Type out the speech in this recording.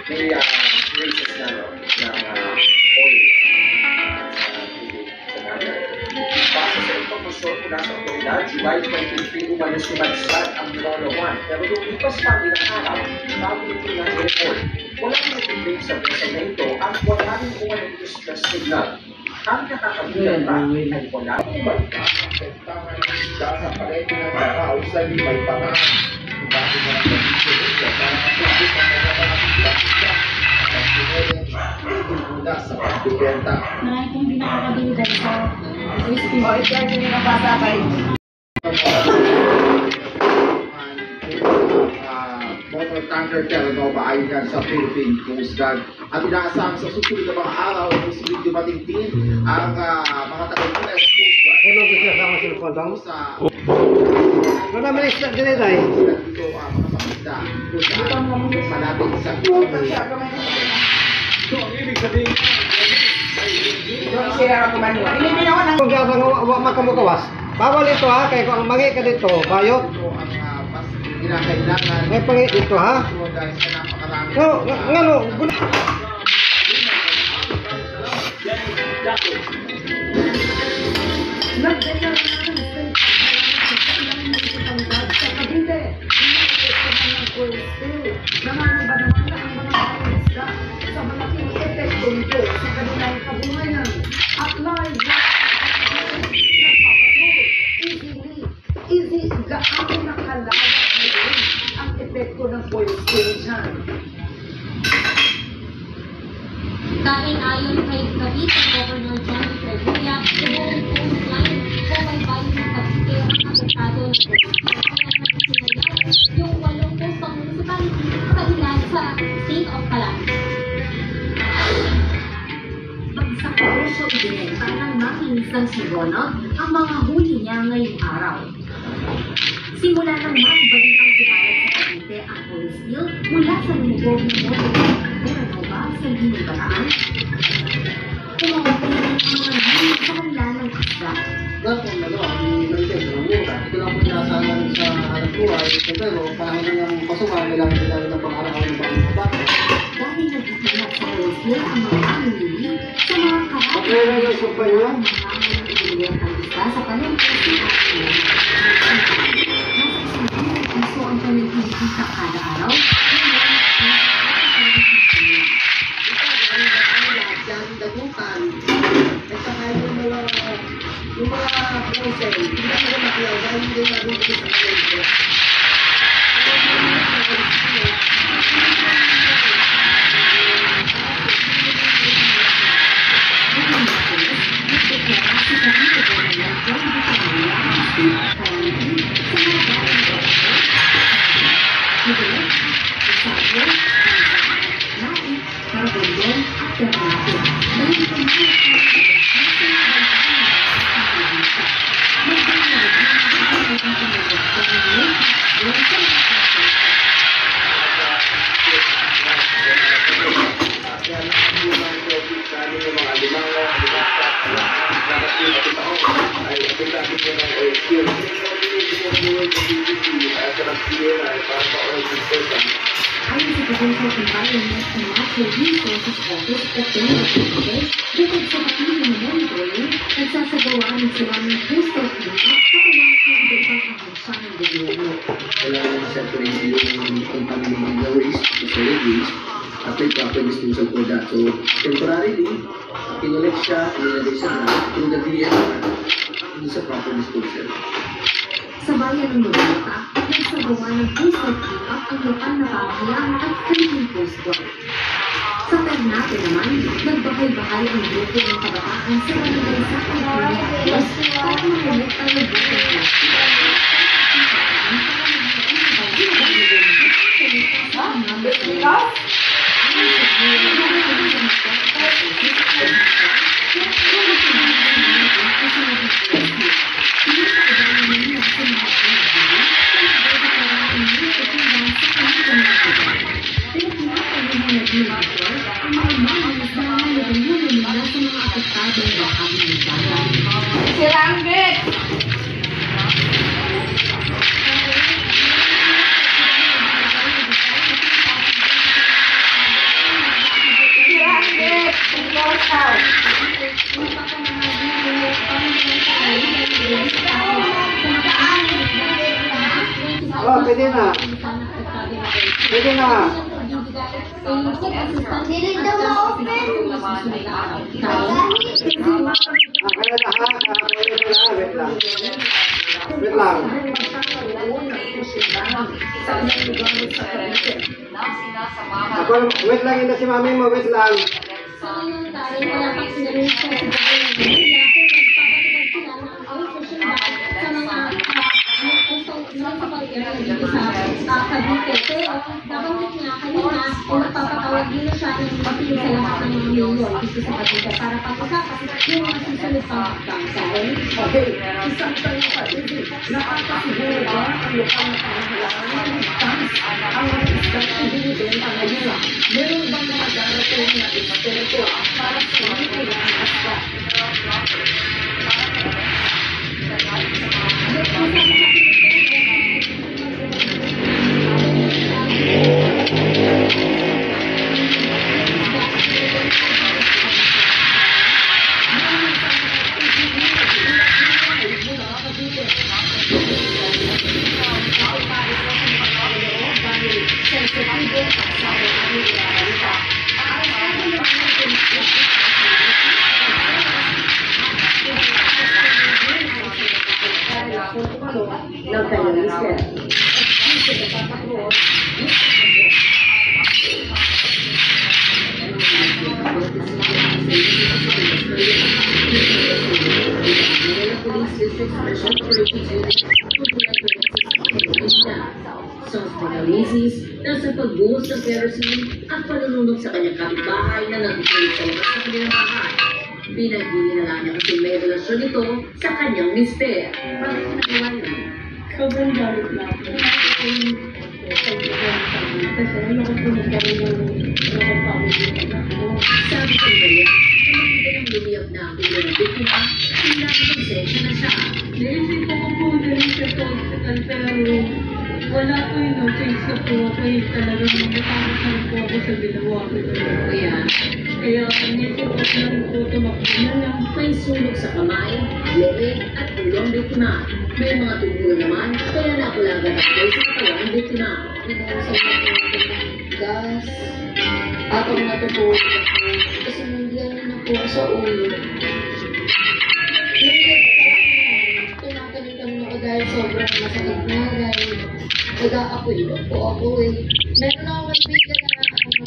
may races na oil sa tubig sa dagat. Base sa impormasyon mula sa otoridad, July 23 umalis si Magsad ang Mono 1. Pero lumipas pa ilang araw bago ito na-report. Wala nang nag-break sa vessel na ito at wala rin umanong distress signal. Ang nakakagulat pa ay wala ng balita sa palete ng tao sa limay paraan. Bakit na ang pag-isip sa parang-pagkakit ang nagkakakita at sinulong mula sa pagbibenta. Marami kong binakakabilidad sa crispy. O, ito yung sinabasakay. Motor tanker Terranova ayon yan sa Philippine Coast Guard. At inaasahan sa susunod na mga araw ay posibleng dumating din ang mga taga-US Coast Guard. Ano gusto niya sama sila po daw? Wala man isla din ito eh. Dito ang mga pakita kung saan malapit sa so, ang ibig sabihin kung gabang makamukawas, bawal ito ha, kaya kung ang mangi ka dito, bayot. ito ang mas kinakailangan May pangi dito ha. dahil sa napakarami Ngano, dahil ayon kay Cavite Governor John Ferreira, buong coastline kung may bayan ng Cavite ang apektado ng kaya nakikinayay yung 8 coastal municipalities sa ilan sa state of calamity. Bagsak presyo ibinenta ng nakinisang si Ronald ang mga huli niya ngayong araw. Simula nang balitang kumalat sa Cavite ang oil spill mula sa lumubog ng motor Terranova sa Limay Bataan. Kumamatay ng mga huli sa kanila ng isda. Dapat ang nalitin ng mura. Ito lang po inasahan sa anak buhay. Pero parang ng pasukan, kailangan nila ng pang-araw ng pang-araw. Dahil nagtitinag sa oil spill ang mga pamilili sa mga karami. okay na yung supa nyo? Ang ibigyan ang isda sa palengke sa atin. Nasa 1,000 piso ang pamiliki sa kada araw. Dagutan. At saka yung mga process, hindi na sila makiyaw dahil hindi na rin sa process. Ayon sa Provincial Environment and Natural Resources Office o PENAPOE, bukod sa patuloy na monitoring, nagsasagawa ng sila ng coastal cleanup katuwang sa iba't ibang ahensya ng gobyerno. Wala naman siyempre yung contaminated na waste, solid waste, at may proper disposal for that. So, temporarily, kinulit siya, inilagay sa ground, through the DNR, hindi sa proper disposal. Sa bayan ng Magalita, nagsagawa ng coastal cleanup ang lokal na pamahalaan at Philippine Coast Guard. Sa Ternate naman, nagbahay-bahay ang grupo ng kabataan sa barangay sa Pilipinas para makulit ang nagbukong plastic. na. Pwede na. Dili daw ma-open. Kaya na ha. Pwede na. Wait lang. Wait lang. Ako, wait lang yun na si mami mo. Wait lang. Nabanggit niya kanina, nagpapatawag din siya ng mapili sa lahat ng mga mayor dito sa Cavite para pag-usapan yung mga susunod pang pagkain. Okay, isang tanong pa, nakakasiguro ba ang lokal na pangangailangan ng tax ang mga isang ibinibenta ngayon? Meron bang mga darating na eksperto para sa mga kailangan sa ng kanyang mister. Nasa pagbuhos ng kerosene at panununod sa kanyang kapitbahay na nagtutuloy sa labas sa kanilang bahay. Pinagbinala niya kasi may relasyon ito sa kanyang mister. Bakit nagawa niya? Sobrang galit na ako. Kasi ayoko po nagkaroon ng nakapamilya na ako. Sabi ko niya, nakita ng lumiyap na ang ulo ng biktima, pinag-konsensya na siya. Naisip ko po dali sa hospital pero wala po yung no-change na po ako yung talagang nagkakaroon po ako sa ginawa ko. Kaya naisip ko lang po tumakbo na lang. May sulok sa kamay, leeg at ulo ang biktima. May mga tumulo naman, kaya nakulagan ako sa katawan ng biktima. Pinausan na po ako ng gas. Atong natutulog ako. Kasi nandiyan na po sa ulo. Tinatanig ako dahil sobrang masakit na. Dahil nag-aapoy po ako eh. Meron ako kaibigan na